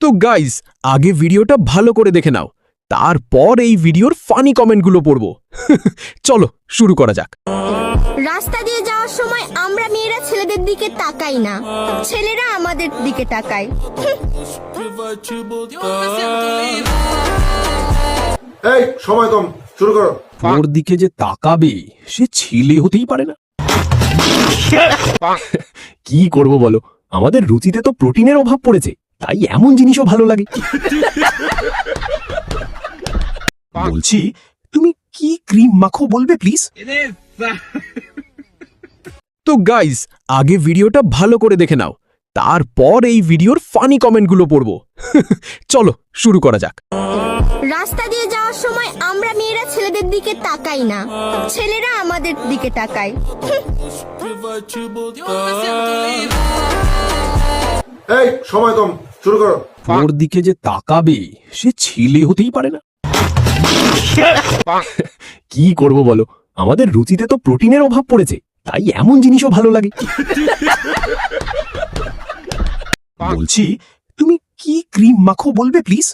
তো গাইস, আগে ভিডিওটা ভালো করে দেখে নাও, তারপর এই ভিডিওর ফানি কমেন্টগুলো পড়বো। চলো শুরু করা যাক। রাস্তা দিয়ে যাওয়ার সময় আমরা মেয়েরা ছেলেদের দিকে তাকাই না, ছেলেরা আমাদের দিকে তাকায়। এই সময় কম, শুরু করো। ওর দিকে যে তাকাবে সে ছেলে হতেই পারে না। কি করব বলো, আমাদের রুচিতে তো প্রোটিনের অভাব পড়েছে, তাই এমন জিনিসও ভালো লাগে। বলছি, তুমি কি ক্রিম মাখো বলবে প্লিজ? তো গাইস, আগে ভিডিওটা ভালো করে দেখে নাও, তারপর এই ভিডিওর ফানি কমেন্টগুলো পড়বো। চলো শুরু করা যাক। রাস্তা দিয়ে যাওয়ার সময় আমরা মেয়েরা ছেলেদের দিকে তাকাই না, ছেলেরা আমাদের দিকে তাকায়। এই সময় কম, শুরু করো। ওর দিকে যে তাকাবে সে ছেলে হতেই পারে না। কি করব বলো, আমাদের রুচিতে তো প্রোটিনের অভাব পড়েছে, তাই এমন জিনিসও ভালো লাগে। বলছি, তুমি কি ক্রিম মাখো বলবে প্লিজ?